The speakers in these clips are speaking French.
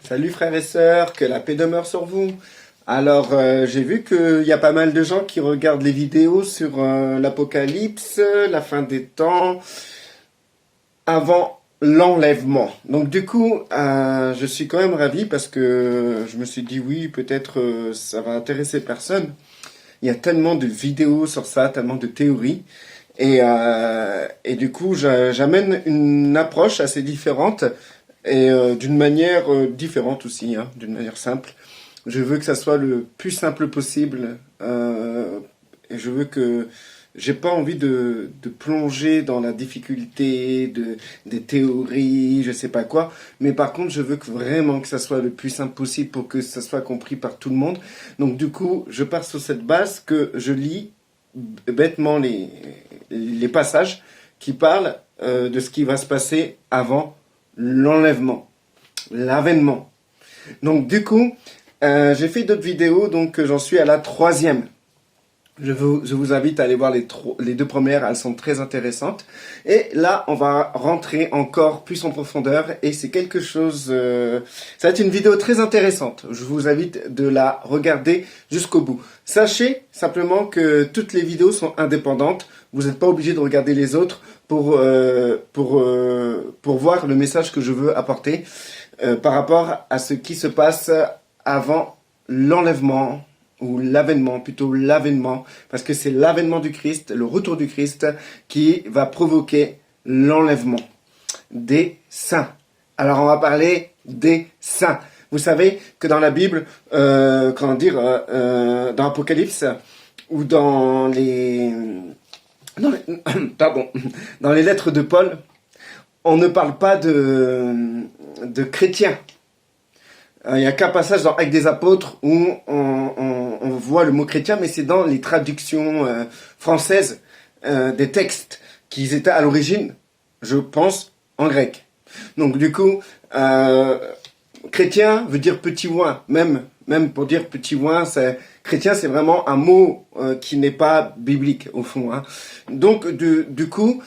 Salut frères et sœurs, que la paix demeure sur vous. Alors, j'ai vu qu'il y a pas mal de gens qui regardent les vidéos sur l'Apocalypse, la fin des temps, avant l'enlèvement. Donc du coup, je suis quand même ravi parce que je me suis dit oui, peut-être ça va intéresser personne. Il y a tellement de vidéos sur ça, tellement de théories. Et du coup, j'amène une approche assez différente et d'une manière différente aussi, hein, d'une manière simple. Je veux que ça soit le plus simple possible et je veux que j'ai pas envie de plonger dans la difficulté des théories, je sais pas quoi, mais par contre je veux que vraiment que ça soit le plus simple possible pour que ça soit compris par tout le monde. Donc du coup, je pars sur cette base que je lis bêtement les passages qui parlent de ce qui va se passer avant l'enlèvement, l'avènement. Donc du coup, j'ai fait d'autres vidéos, donc j'en suis à la 3e. Je vous invite à aller voir les 2 premières, elles sont très intéressantes. Et là, on va rentrer encore plus en profondeur et c'est quelque chose... ça va être une vidéo très intéressante. Je vous invite de la regarder jusqu'au bout. Sachez simplement que toutes les vidéos sont indépendantes. Vous n'êtes pas obligé de regarder les autres pour voir le message que je veux apporter par rapport à ce qui se passe avant l'enlèvement. Ou l'avènement, plutôt l'avènement, parce que c'est l'avènement du Christ, le retour du Christ, qui va provoquer l'enlèvement des saints. Alors on va parler des saints. Vous savez que dans la Bible, dans l'Apocalypse, ou dans les lettres de Paul, on ne parle pas de chrétiens. Il n'y a qu'un passage dans Actes des Apôtres où on voit le mot chrétien, mais c'est dans les traductions françaises des textes qui étaient à l'origine, je pense, en grec. Donc du coup, chrétien veut dire petit oin. Même pour dire petit oin, chrétien, c'est vraiment un mot qui n'est pas biblique au fond. Hein. Donc du coup,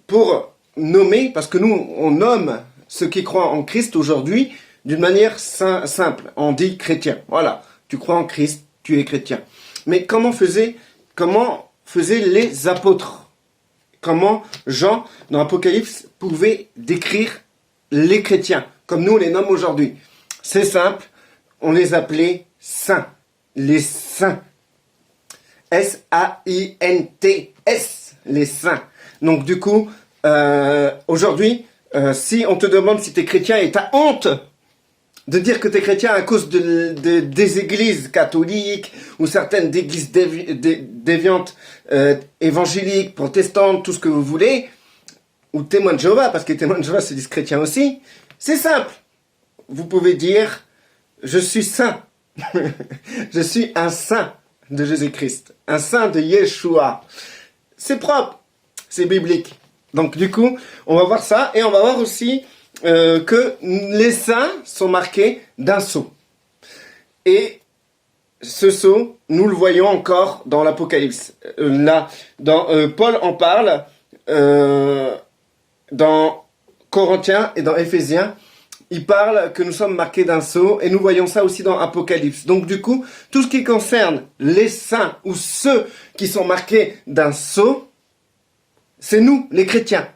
pour nommer, parce que nous, on nomme ceux qui croient en Christ aujourd'hui, d'une manière simple, on dit chrétien. Voilà, tu crois en Christ, tu es chrétien. Mais comment faisaient les apôtres? Comment Jean, dans l'Apocalypse, pouvait décrire les chrétiens, comme nous on les nomme aujourd'hui? C'est simple, on les appelait saints. Les saints. S-A-I-N-T-S, les saints. Donc du coup, aujourd'hui, si on te demande si tu es chrétien et tu as honte de dire que tu es chrétien à cause des églises catholiques ou certaines églises déviantes, évangéliques, protestantes, tout ce que vous voulez, ou témoins de Jéhovah, parce que témoins de Jéhovah se disent chrétiens aussi, c'est simple. Vous pouvez dire, je suis saint. Je suis un saint de Jésus-Christ, un saint de Yeshua. C'est propre, c'est biblique. Donc du coup, on va voir ça, et on va voir aussi que les saints sont marqués d'un sceau. Et ce sceau, nous le voyons encore dans l'Apocalypse. Paul en parle dans Corinthiens et dans Éphésiens. Il parle que nous sommes marqués d'un sceau et nous voyons ça aussi dans Apocalypse. Donc du coup, tout ce qui concerne les saints ou ceux qui sont marqués d'un sceau, c'est nous, les chrétiens.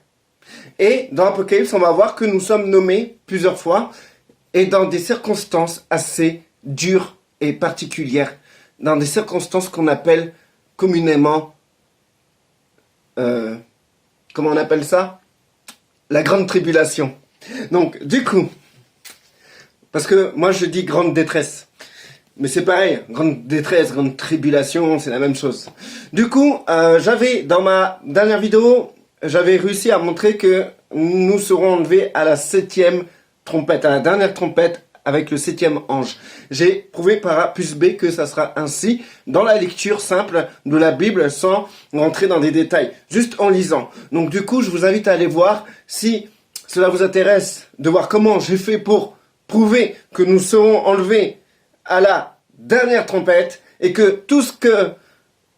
Et dans l'Apocalypse, on va voir que nous sommes nommés plusieurs fois et dans des circonstances assez dures et particulières. Dans des circonstances qu'on appelle communément... comment on appelle ça? La grande tribulation. Donc, du coup, parce que moi je dis grande détresse. Mais c'est pareil, grande détresse, grande tribulation, c'est la même chose. Du coup, dans ma dernière vidéo... j'avais réussi à montrer que nous serons enlevés à la 7e trompette, à la dernière trompette avec le 7e ange. J'ai prouvé par A plus B que ça sera ainsi dans la lecture simple de la Bible sans rentrer dans des détails, juste en lisant. Donc du coup, je vous invite à aller voir si cela vous intéresse, de voir comment j'ai fait pour prouver que nous serons enlevés à la dernière trompette et que tout ce que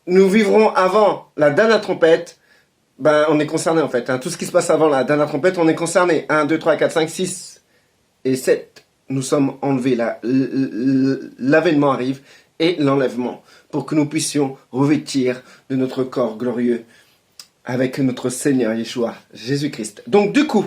nous vivrons avant la dernière trompette, ben, on est concerné en fait. Hein. Tout ce qui se passe avant la dernière trompette, on est concerné. 1, 2, 3, 4, 5, 6 et 7. nous sommes enlevés, l'avènement arrive et l'enlèvement, pour que nous puissions revêtir de notre corps glorieux avec notre Seigneur Yeshua, Jésus-Christ. Donc du coup,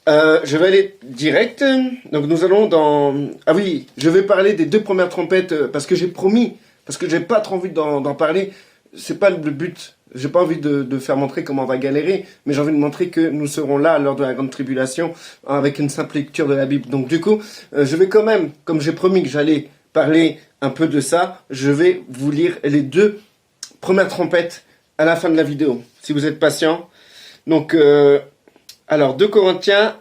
je vais aller direct. Donc nous allons dans... Ah oui, je vais parler des 2 premières trompettes parce que j'ai promis, parce que j'ai pas trop envie d'en parler. C'est pas le but. J'ai pas envie de faire montrer comment on va galérer, mais j'ai envie de montrer que nous serons là lors de la grande tribulation avec une simple lecture de la Bible. Donc du coup, je vais quand même, comme j'ai promis que j'allais parler un peu de ça, je vais vous lire les 2 premières trompettes à la fin de la vidéo, si vous êtes patient. Donc, alors 2 Corinthiens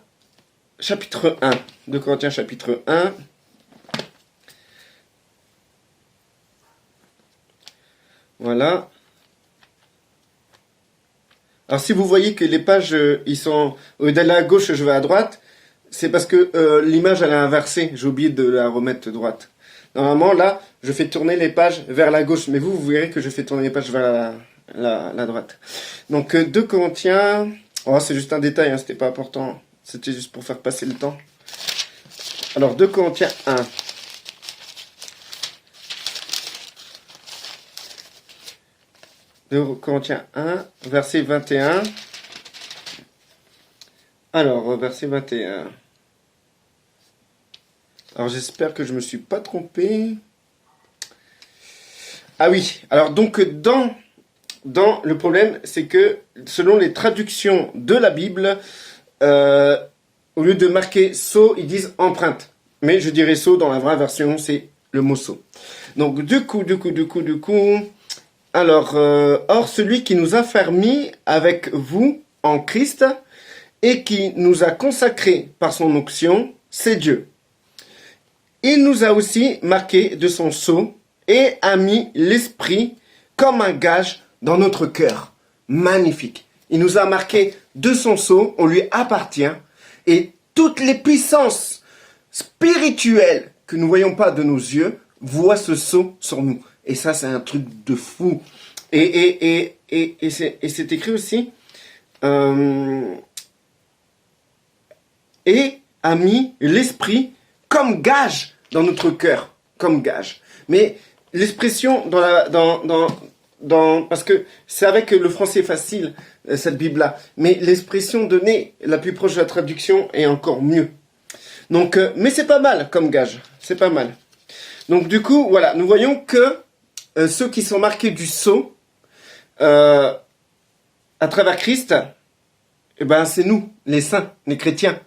chapitre 1. 2 Corinthiens chapitre 1. Voilà. Alors si vous voyez que les pages, ils sont d'aller à gauche, je vais à droite, c'est parce que l'image elle est inversée. J'ai oublié de la remettre droite. Normalement là, je fais tourner les pages vers la gauche, mais vous verrez que je fais tourner les pages vers la droite. Donc 2 Corinthiens, oh, c'est juste un détail, hein, c'était pas important. C'était juste pour faire passer le temps. Alors 2 Corinthiens 1. De Corinthiens 1, verset 21. Alors, verset 21. Alors, j'espère que je ne me suis pas trompé. Ah oui, alors donc dans le problème, c'est que selon les traductions de la Bible, au lieu de marquer sceau, ils disent empreinte. Mais je dirais sceau dans la vraie version, c'est le mot sceau. Donc du coup... Alors, or celui qui nous a fermis avec vous en Christ et qui nous a consacrés par son onction, c'est Dieu. Il nous a aussi marqué de son sceau et a mis l'esprit comme un gage dans notre cœur. Magnifique. Il nous a marqué de son sceau, on lui appartient et toutes les puissances spirituelles que nous ne voyons pas de nos yeux voient ce sceau sur nous. Et ça, c'est un truc de fou. Et c'est écrit aussi, et a mis l'esprit comme gage dans notre cœur, comme gage. Mais l'expression parce que c'est avec le français facile, cette Bible-là, mais l'expression donnée, la plus proche de la traduction, est encore mieux. Donc, mais c'est pas mal comme gage, c'est pas mal. Donc du coup, voilà, nous voyons que ceux qui sont marqués du sceau à travers Christ, eh ben, c'est nous, les saints, les chrétiens.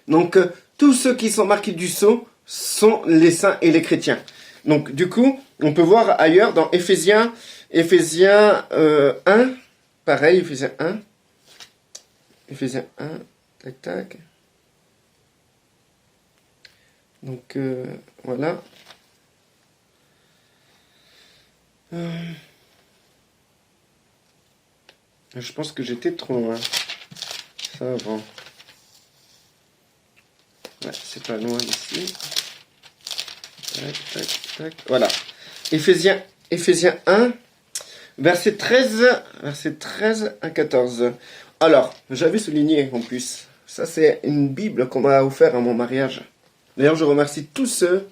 Donc tous ceux qui sont marqués du sceau sont les saints et les chrétiens. Donc du coup, on peut voir ailleurs dans Éphésiens 1, pareil, Éphésiens 1, tac tac. Donc voilà. Je pense que j'étais trop loin. Ça avant. Ouais, c'est pas loin ici. Tac, tac, tac. Voilà. Éphésiens 1, verset 13 à 14. Alors, j'avais souligné en plus. Ça, c'est une Bible qu'on m'a offert à mon mariage. D'ailleurs, je remercie tous ceux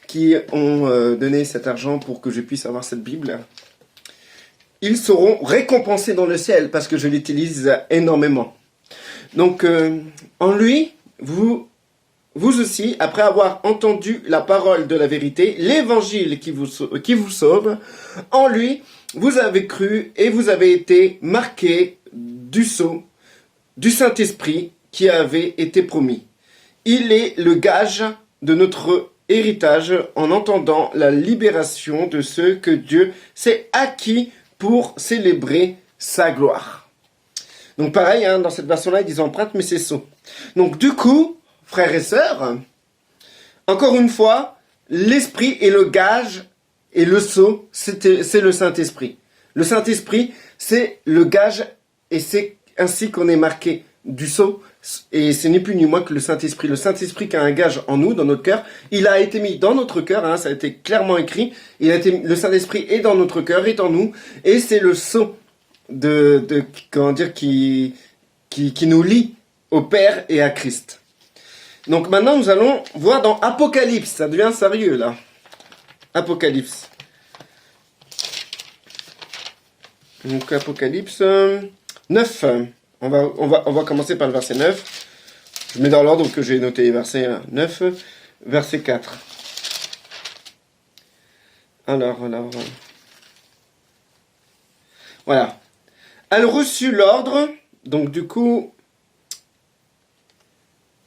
qui ont donné cet argent pour que je puisse avoir cette Bible. Ils seront récompensés dans le ciel parce que je l'utilise énormément. Donc, en lui, vous aussi, après avoir entendu la parole de la vérité, l'évangile qui vous sauve, en lui, vous avez cru et vous avez été marqués du sceau du Saint-Esprit qui avait été promis. Il est le gage de notre héritage en entendant la libération de ceux que Dieu s'est acquis pour célébrer sa gloire. Donc pareil, hein, dans cette version-là, ils disent empreinte, mais c'est sceau. Donc du coup, frères et sœurs, encore une fois, l'esprit est le gage et le sceau, c'est le Saint-Esprit. Le Saint-Esprit, c'est le gage et c'est ainsi qu'on est marqué du sceau. Et c'est ni plus ni moins que le Saint-Esprit. Le Saint-Esprit qui a un gage en nous, dans notre cœur, il a été mis dans notre cœur, hein, ça a été clairement écrit. Le Saint-Esprit est dans notre cœur, est en nous, et c'est le sceau qui nous lie au Père et à Christ. Donc maintenant, nous allons voir dans Apocalypse. Ça devient sérieux, là. Apocalypse. Donc Apocalypse 9. On va commencer par le verset 9. Je mets dans l'ordre que j'ai noté, verset 9, verset 4. Alors. Voilà. Elle reçut l'ordre, donc du coup,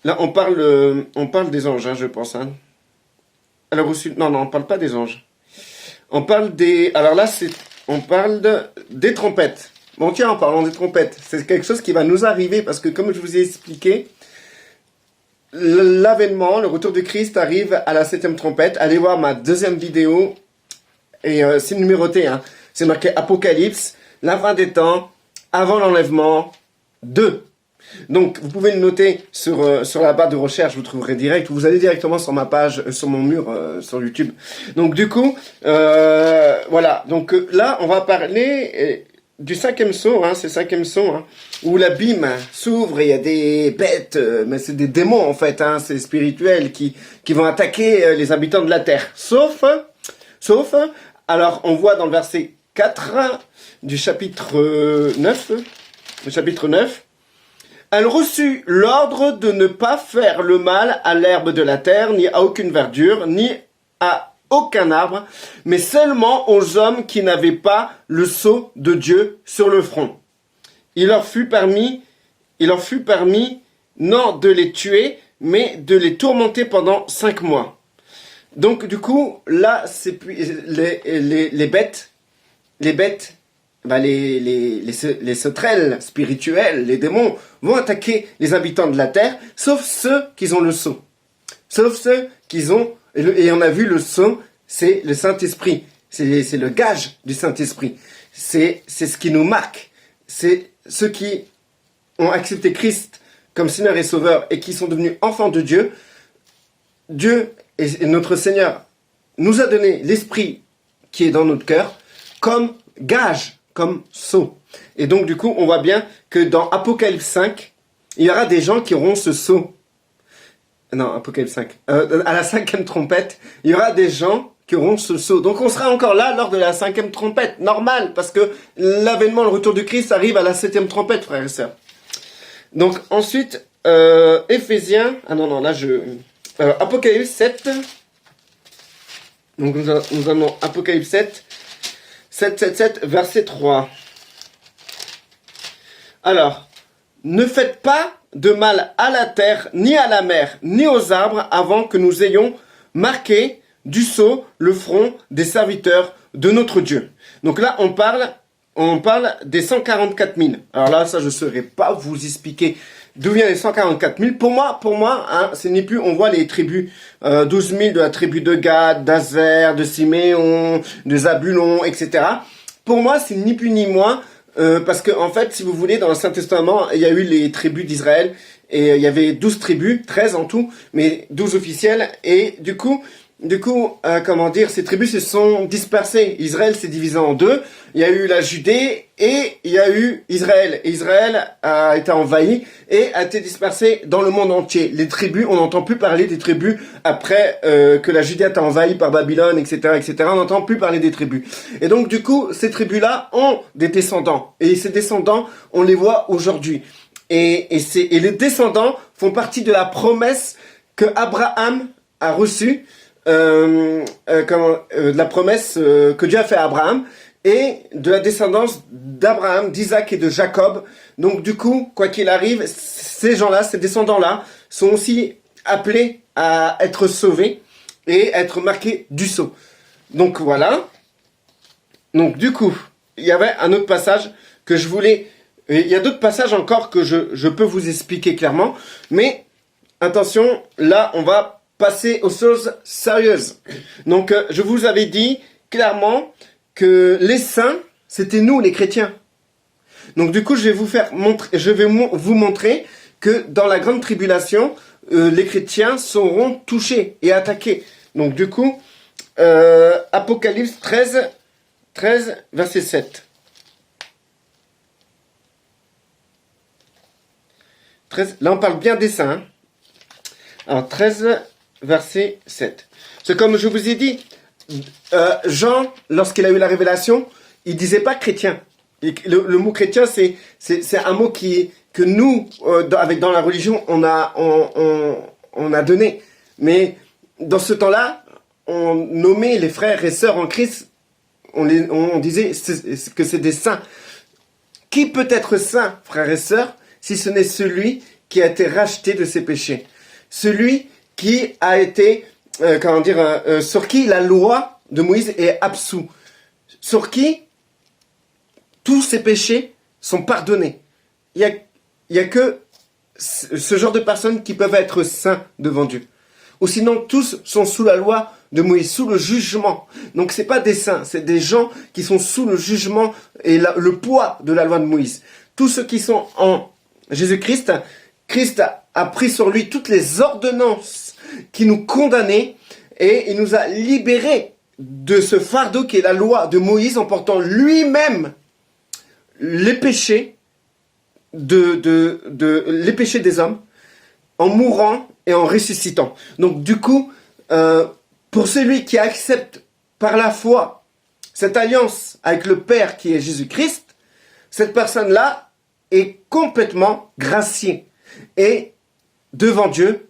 là on parle des anges, hein, je pense. Hein. Elle a reçu, non, on parle pas des anges. On parle des, alors là on parle des trompettes. Bon tiens, en parlant des trompettes, c'est quelque chose qui va nous arriver parce que comme je vous ai expliqué, l'avènement, le retour de Christ arrive à la 7e trompette. Allez voir ma deuxième vidéo, et c'est numéroté, hein. C'est marqué Apocalypse, la fin des temps, avant l'enlèvement 2. Donc, vous pouvez le noter sur la barre de recherche, vous trouverez direct, ou vous allez directement sur ma page, sur mon mur, sur YouTube. Donc, du coup, voilà. Donc, là, on va parler du 5e sceau, hein, c'est le 5e sceau, hein, où l'abîme s'ouvre et il y a des bêtes, mais c'est des démons, en fait, hein, c'est spirituel, qui vont attaquer les habitants de la terre. Sauf, alors, on voit dans le verset 4 du chapitre 9, elle reçut l'ordre de ne pas faire le mal à l'herbe de la terre, ni à aucune verdure, ni à aucun arbre, mais seulement aux hommes qui n'avaient pas le sceau de Dieu sur le front. Il leur fut permis, non de les tuer, mais de les tourmenter pendant 5 mois. Donc du coup, là, c'est les bêtes, bah, les sauterelles spirituelles, les démons, vont attaquer les habitants de la terre, sauf ceux qui ont le sceau. Sauf ceux qui ont, et on a vu le sceau, c'est le Saint-Esprit. C'est le gage du Saint-Esprit. C'est ce qui nous marque. C'est ceux qui ont accepté Christ comme Seigneur et Sauveur et qui sont devenus enfants de Dieu. Dieu et notre Seigneur nous a donné l'Esprit qui est dans notre cœur comme gage, comme sceau. Et donc du coup, on voit bien que dans Apocalypse 5, il y aura des gens qui auront ce sceau. Non, Apocalypse 5. À la 5e trompette, il y aura des gens qui auront ce sceau. Donc on sera encore là lors de la 5e trompette. Normal, parce que l'avènement, le retour du Christ arrive à la 7e trompette, frères et sœurs. Donc ensuite, Éphésiens... Ah non, là je... Apocalypse 7. Donc nous allons Apocalypse 7, verset 3. Alors, ne faites pas de mal à la terre, ni à la mer, ni aux arbres, avant que nous ayons marqué du sceau le front des serviteurs de notre Dieu. Donc là, on parle des 144 000. Alors là, ça, je ne saurais pas vous expliquer d'où viennent les 144 000. Pour moi, hein, c'est ni plus, on voit les tribus, 12 000 de la tribu de Gad, d'Azer, de Siméon, de Zabulon, etc. Pour moi, c'est ni plus ni moins, parce que en fait, si vous voulez, dans l'Ancien Testament, il y a eu les tribus d'Israël, et il y avait 12 tribus, 13 en tout, mais 12 officielles, et du coup, comment dire, ces tribus se sont dispersées. Israël s'est divisé en deux. Il y a eu la Judée et il y a eu Israël. Et Israël a été envahi et a été dispersé dans le monde entier. Les tribus, on n'entend plus parler des tribus après que la Judée a été envahie par Babylone, etc. On n'entend plus parler des tribus. Et donc, du coup, ces tribus-là ont des descendants. Et ces descendants, on les voit aujourd'hui. Et les descendants font partie de la promesse que Abraham a reçue. La promesse que Dieu a fait à Abraham et de la descendance d'Abraham, d'Isaac et de Jacob. Donc du coup, quoi qu'il arrive, ces gens-là, ces descendants-là, sont aussi appelés à être sauvés et être marqués du sceau. Donc voilà. Donc du coup, il y avait un autre passage que je voulais... Il y a d'autres passages encore que je peux vous expliquer clairement. Mais attention, là, on va passer aux choses sérieuses. Donc, je vous avais dit clairement que les saints, c'était nous, les chrétiens. Donc, du coup, je vais vous montrer que dans la grande tribulation, les chrétiens seront touchés et attaqués. Donc, du coup, Apocalypse 13, verset 7. 13, là, on parle bien des saints. Hein. Alors 13, verset 7. C'est comme je vous ai dit, Jean, lorsqu'il a eu la révélation, il disait pas chrétien. Et le mot chrétien, c'est un mot que nous, dans la religion, on a donné. Mais dans ce temps-là, on nommait les frères et sœurs en Christ, on disait que c'est des saints. Qui peut être saint, frères et sœurs, si ce n'est celui qui a été racheté de ses péchés? Celui qui a été, sur qui la loi de Moïse est absous. Sur qui tous ses péchés sont pardonnés. Il y a que ce genre de personnes qui peuvent être saints devant Dieu. Ou sinon, tous sont sous la loi de Moïse, sous le jugement. Donc, c'est pas des saints, c'est des gens qui sont sous le jugement et le poids de la loi de Moïse. Tous ceux qui sont en Jésus-Christ, Christ a pris sur lui toutes les ordonnances qui nous condamnaient et il nous a libérés de ce fardeau qui est la loi de Moïse en portant lui-même les péchés les péchés des hommes en mourant et en ressuscitant. Donc du coup, pour celui qui accepte par la foi cette alliance avec le Père qui est Jésus-Christ, cette personne-là est complètement graciée. Et devant Dieu,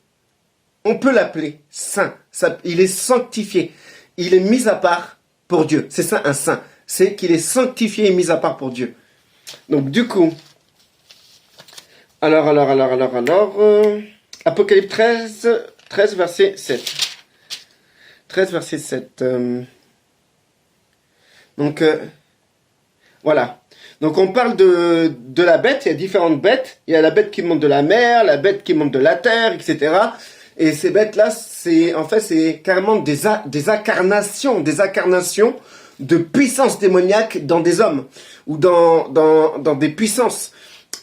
on peut l'appeler saint. Il est sanctifié. Il est mis à part pour Dieu. C'est ça un saint. C'est qu'il est sanctifié et mis à part pour Dieu. Donc du coup, alors, Apocalypse 13, verset 7. 13, verset 7. Voilà. Donc on parle de la bête, il y a différentes bêtes. Il y a la bête qui monte de la mer, la bête qui monte de la terre, etc. Et ces bêtes-là, c'est carrément des incarnations de puissances démoniaques dans des hommes ou dans des puissances.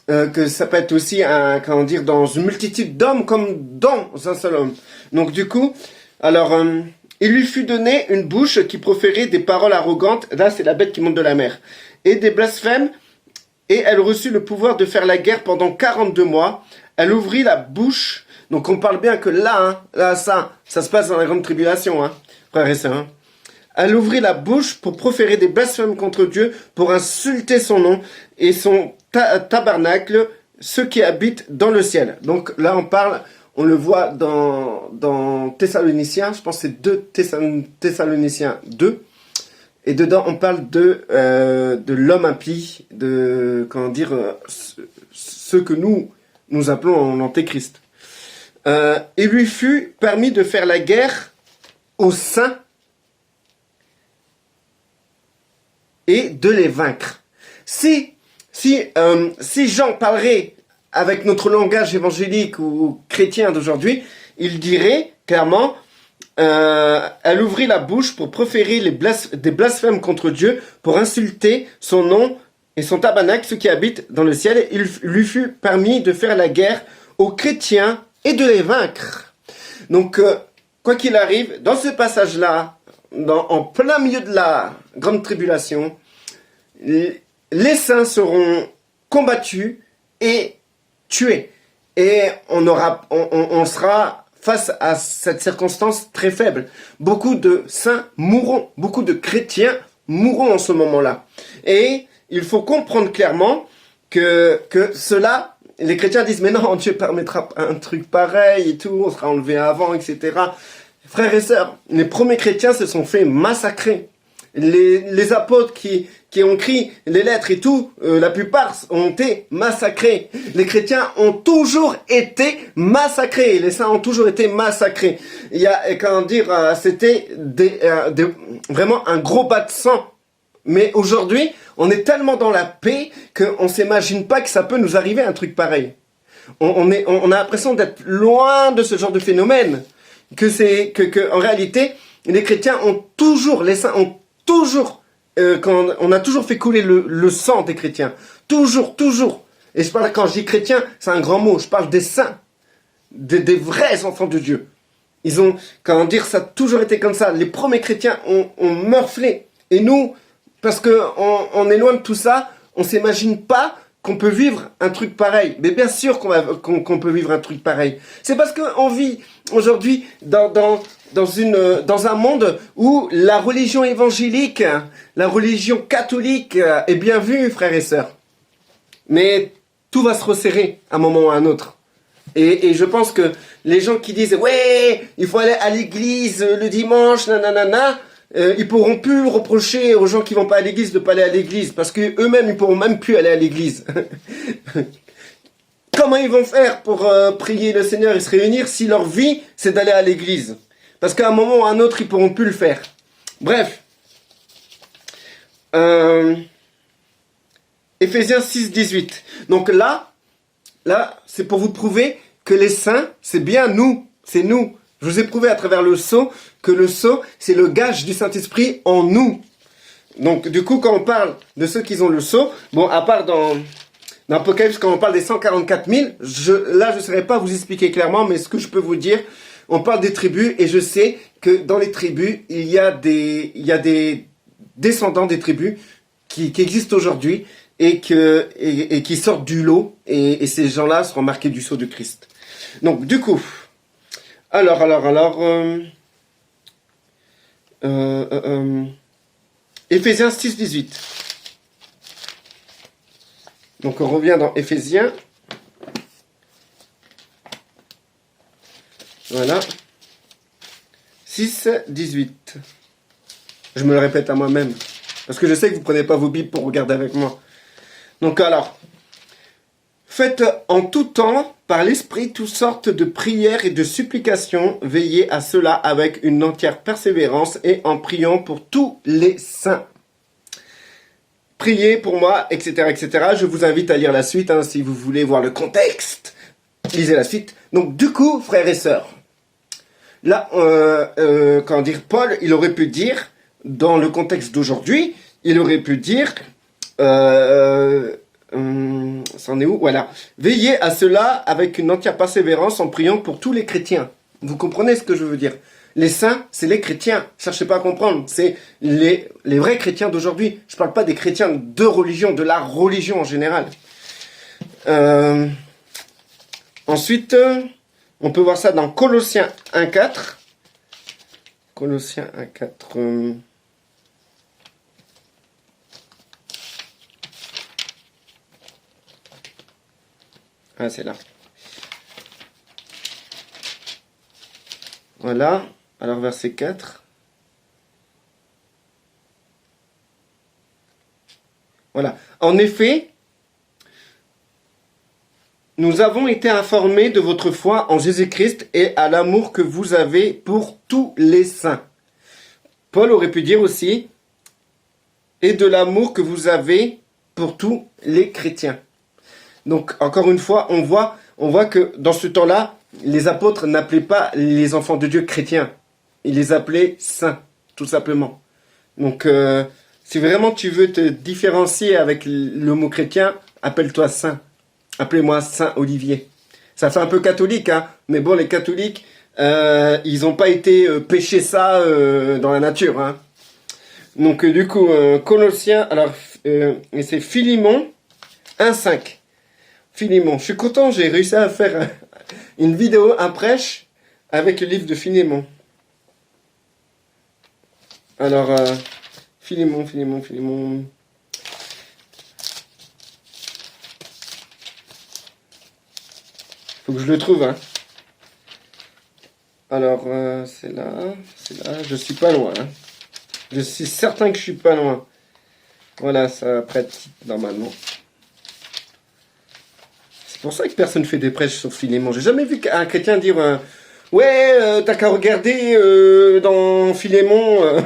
Que ça peut être aussi dans une multitude d'hommes comme dans un seul homme. Donc du coup, il lui fut donné une bouche qui proférait des paroles arrogantes. Là, c'est la bête qui monte de la mer. Et des blasphèmes. Et elle reçut le pouvoir de faire la guerre pendant 42 mois. Elle ouvrit la bouche. Donc on parle bien que ça se passe dans la grande tribulation, frères et sœurs. Elle ouvrit la bouche pour proférer des blasphèmes contre Dieu, pour insulter son nom et son tabernacle, ceux qui habitent dans le ciel. Donc là on le voit dans Thessaloniciens, je pense que c'est 2 Thessaloniciens 2. Et dedans on parle de l'homme impie, ce que nous appelons l'antéchrist. Il lui fut permis de faire la guerre aux saints et de les vaincre. Si Jean parlerait avec notre langage évangélique ou chrétien d'aujourd'hui, il dirait clairement, elle ouvrit la bouche pour proférer des blasphèmes contre Dieu, pour insulter son nom et son tabernacle, ceux qui habitent dans le ciel. Il lui fut permis de faire la guerre aux chrétiens et de les vaincre. Donc, quoi qu'il arrive, dans ce passage-là, en plein milieu de la grande tribulation, les saints seront combattus et tués. Et on sera face à cette circonstance très faible. Beaucoup de saints mourront, beaucoup de chrétiens mourront en ce moment-là. Et il faut comprendre clairement que cela, les chrétiens disent, mais non, Dieu permettra un truc pareil et tout, on sera enlevé avant, etc. Frères et sœurs, les premiers chrétiens se sont fait massacrer. Les apôtres qui ont écrit les lettres et tout, la plupart ont été massacrés. Les chrétiens ont toujours été massacrés. Les saints ont toujours été massacrés. Il y a, c'était vraiment un gros bas de sang. Mais aujourd'hui, on est tellement dans la paix qu'on s'imagine pas que ça peut nous arriver un truc pareil. On a l'impression d'être loin de ce genre de phénomène. En réalité, les chrétiens les saints ont toujours, on a toujours fait couler le sang des chrétiens. Toujours. Et quand je dis chrétien, c'est un grand mot. Je parle des saints. Des vrais enfants de Dieu. Ils ont, ça a toujours été comme ça. Les premiers chrétiens ont meurflé. Et nous, parce qu'on est loin de tout ça, on s'imagine pas qu'on peut vivre un truc pareil. Mais bien sûr qu'on peut vivre un truc pareil. C'est parce qu'on vit aujourd'hui dans un monde où la religion évangélique, la religion catholique est bien vue, frères et sœurs. Mais tout va se resserrer à un moment ou à un autre. Et je pense que les gens qui disent « Ouais, il faut aller à l'église le dimanche, nanana », ils pourront plus reprocher aux gens qui vont pas à l'église de pas aller à l'église. Parce qu'eux-mêmes, ils pourront même plus aller à l'église. Comment ils vont faire pour prier le Seigneur et se réunir si leur vie, c'est d'aller à l'église? Parce qu'à un moment ou à un autre, ils pourront plus le faire. Bref. Éphésiens 6, 18. Donc là, c'est pour vous prouver que les saints, c'est bien nous. C'est nous. Je vous ai prouvé à travers le sceau que le sceau, c'est le gage du Saint-Esprit en nous. Donc, du coup, quand on parle de ceux qui ont le sceau, bon, à part dans Apocalypse, quand on parle des 144 000, là, je ne saurais pas vous expliquer clairement, mais ce que je peux vous dire, on parle des tribus, et je sais que dans les tribus, il y a des descendants des tribus qui existent aujourd'hui, et qui sortent du lot, et ces gens-là seront marqués du sceau de Christ. Donc, du coup, alors, Éphésiens 6, 18. Donc, on revient dans Éphésiens. Voilà. 6, 18. Je me le répète à moi-même, parce que je sais que vous ne prenez pas vos Bibles pour regarder avec moi. Donc alors, faites en tout temps, par l'Esprit, toutes sortes de prières et de supplications, veillez à cela avec une entière persévérance et en priant pour tous les saints. Priez pour moi, etc., etc. Je vous invite à lire la suite, hein, si vous voulez voir le contexte. Lisez la suite. Donc du coup, frères et sœurs, là, comment dire, Paul, il aurait pu dire, dans le contexte d'aujourd'hui, il aurait pu dire... c'en est où? Voilà. Veillez à cela avec une entière persévérance en priant pour tous les chrétiens. Vous comprenez ce que je veux dire? Les saints, c'est les chrétiens. Cherchez pas à comprendre. C'est les vrais chrétiens d'aujourd'hui. Je parle pas des chrétiens de religion, de la religion en général. Ensuite, on peut voir ça dans Colossiens 1,4. Colossiens 1,4. Ah, c'est là. Voilà. Alors, verset 4. Voilà. En effet, nous avons été informés de votre foi en Jésus-Christ et à l'amour que vous avez pour tous les saints. Paul aurait pu dire aussi, et de l'amour que vous avez pour tous les chrétiens. Donc, encore une fois, on voit que dans ce temps-là, les apôtres n'appelaient pas les enfants de Dieu chrétiens. Ils les appelaient saints, tout simplement. Donc, si vraiment tu veux te différencier avec le mot chrétien, appelle-toi saint. Appelez-moi Saint Olivier. Ça fait un peu catholique, hein. Mais bon, les catholiques, ils n'ont pas été pêcher ça dans la nature, hein. Donc, du coup, Colossiens, alors, et c'est Philémon 1,5. Philémon. Je suis content, j'ai réussi à faire une vidéo, un prêche, avec le livre de Philémon. Alors, Philémon. Faut que je le trouve, hein. Alors, c'est là, je suis pas loin, hein. Je suis certain que je suis pas loin. Voilà, ça pratique normalement. C'est pour ça que personne ne fait des prêches sur Philémon. J'ai jamais vu un chrétien dire ouais, t'as qu'à regarder dans Philémon.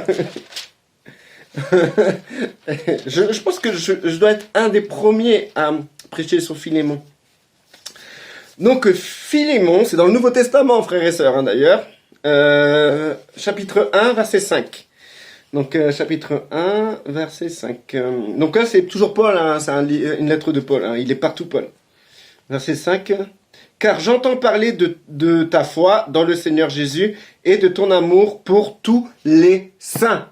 Je pense que je dois être un des premiers à prêcher sur Philémon. Donc Philémon, c'est dans le Nouveau Testament, frères et sœurs, hein, d'ailleurs. Chapitre 1, verset 5. Donc chapitre 1, verset 5. Donc là, c'est toujours Paul, hein, c'est une lettre de Paul. Hein, il est partout, Paul. Verset 5. Car j'entends parler de ta foi dans le Seigneur Jésus et de ton amour pour tous les saints.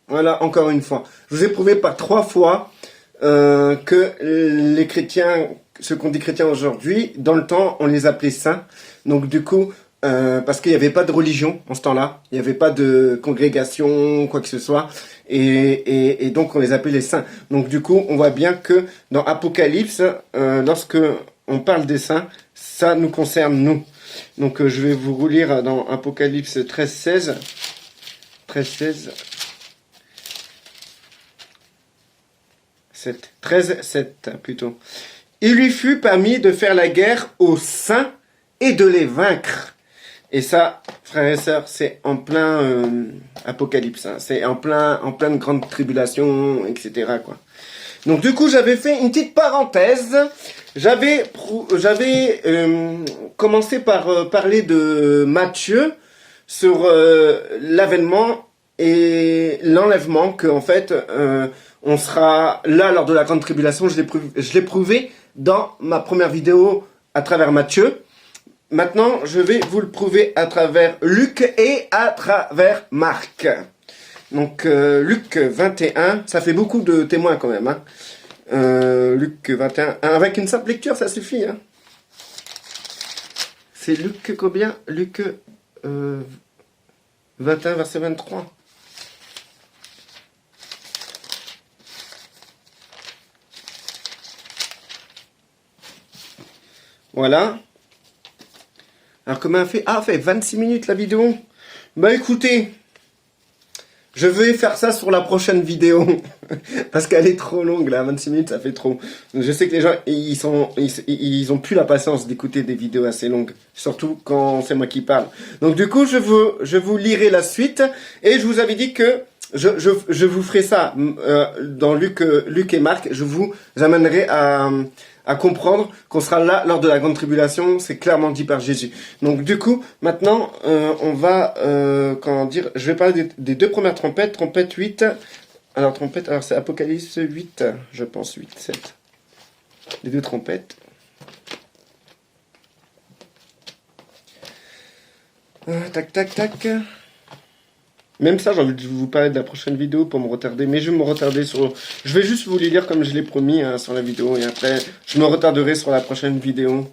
Voilà, encore une fois. Je vous ai prouvé par 3 fois que les chrétiens, ceux qu'on dit chrétiens aujourd'hui, dans le temps, on les appelait saints. Donc du coup, parce qu'il n'y avait pas de religion en ce temps-là, il n'y avait pas de congrégation, quoi que ce soit, et donc on les appelait les saints. Donc du coup, on voit bien que dans Apocalypse, lorsque on parle des saints, ça nous concerne nous. Donc je vais vous relire dans Apocalypse 13, 16, 7, 13, 7 plutôt. Il lui fut permis de faire la guerre aux saints et de les vaincre. Et ça, frères et sœurs, c'est en plein apocalypse. Hein. C'est en pleine grande tribulation, etc. quoi. Donc du coup, j'avais fait une petite parenthèse. J'avais commencé par parler de Matthieu sur l'avènement et l'enlèvement, qu'en fait, on sera là lors de la grande tribulation. Je l'ai prouvé dans ma première vidéo à travers Matthieu. Maintenant, je vais vous le prouver à travers Luc et à travers Marc. Donc, Luc 21, ça fait beaucoup de témoins quand même. Hein. Luc 21, avec une simple lecture, ça suffit. Hein. C'est Luc combien? Luc 21, verset 23. Voilà. Alors comment elle fait? Ah, elle fait 26 minutes la vidéo. Bah écoutez, je vais faire ça sur la prochaine vidéo. Parce qu'elle est trop longue là, 26 minutes ça fait trop. Je sais que les gens, ils ont plus la patience d'écouter des vidéos assez longues. Surtout quand c'est moi qui parle. Donc du coup, je vous lirai la suite. Et je vous avais dit que je vous ferai ça dans Luc et Marc. Je vous amènerai à comprendre qu'on sera là lors de la grande tribulation, c'est clairement dit par Jésus. Donc du coup, maintenant, on va, comment dire, je vais parler des deux premières trompettes, trompette 8, alors c'est Apocalypse 8, je pense, 8, 7, les deux trompettes. Tac, tac, tac. Même ça, j'ai envie de vous parler de la prochaine vidéo pour me retarder. Mais je vais me retarder sur... Je vais juste vous les lire comme je l'ai promis hein, sur la vidéo. Et après, je me retarderai sur la prochaine vidéo.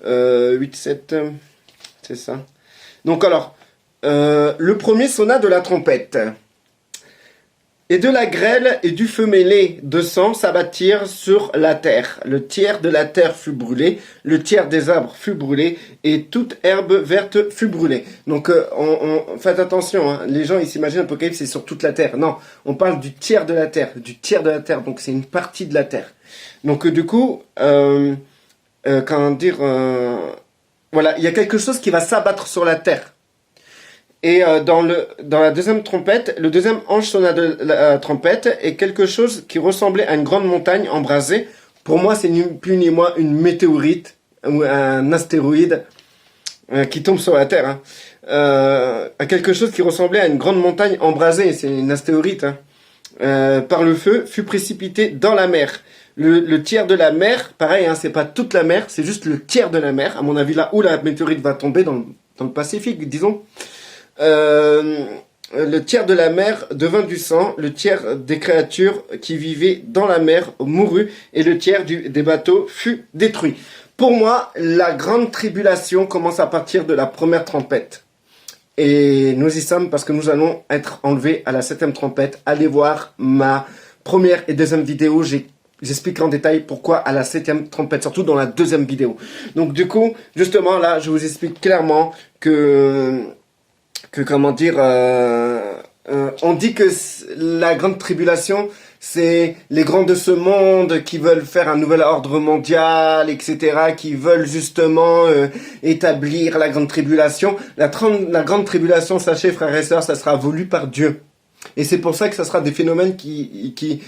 8, 7, c'est ça. Donc alors, le premier sonna de la trompette. Et de la grêle et du feu mêlé de sang s'abattirent sur la terre. Le tiers de la terre fut brûlé, le tiers des arbres fut brûlé, et toute herbe verte fut brûlée. Donc, faites attention, hein. Les gens ils s'imaginent l'Apocalypse c'est sur toute la terre. Non, on parle du tiers de la terre, donc c'est une partie de la terre. Donc du coup, comment dire, voilà, il y a quelque chose qui va s'abattre sur la terre. Et dans la deuxième trompette, le deuxième ange sonna de la trompette et quelque chose qui ressemblait à une grande montagne embrasée. Pour moi, c'est ni plus ni moins une météorite ou un astéroïde qui tombe sur la Terre. Hein. Quelque chose qui ressemblait à une grande montagne embrasée, c'est une astéroïde, hein. Par le feu, fut précipité dans la mer. Le tiers de la mer, pareil, hein, c'est pas toute la mer, c'est juste le tiers de la mer, à mon avis, là où la météorite va tomber, dans le Pacifique, disons. Le tiers de la mer devint du sang, le tiers des créatures qui vivaient dans la mer mourut, et le tiers des bateaux fut détruit. Pour moi, la grande tribulation commence à partir de la première trompette. Et nous y sommes parce que nous allons être enlevés à la 7e trompette. Allez voir ma première et deuxième vidéo, j'explique en détail pourquoi à la 7e trompette, surtout dans la deuxième vidéo. Donc du coup, justement là, je vous explique clairement que comment dire, on dit que la grande tribulation, c'est les grands de ce monde qui veulent faire un nouvel ordre mondial, etc., qui veulent justement établir la grande tribulation. La grande tribulation, sachez frères et sœurs, ça sera voulu par Dieu. Et c'est pour ça que ça sera des phénomènes qui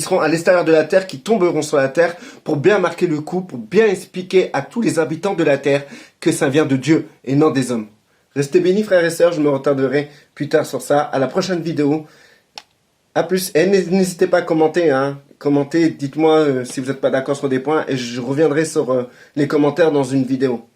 seront à l'extérieur de la terre, qui tomberont sur la terre, pour bien marquer le coup, pour bien expliquer à tous les habitants de la terre que ça vient de Dieu et non des hommes. Restez bénis frères et sœurs, je me retarderai plus tard sur ça. À la prochaine vidéo. A plus. Et n'hésitez pas à commenter. Hein. Commentez, dites-moi si vous n'êtes pas d'accord sur des points. Et je reviendrai sur les commentaires dans une vidéo.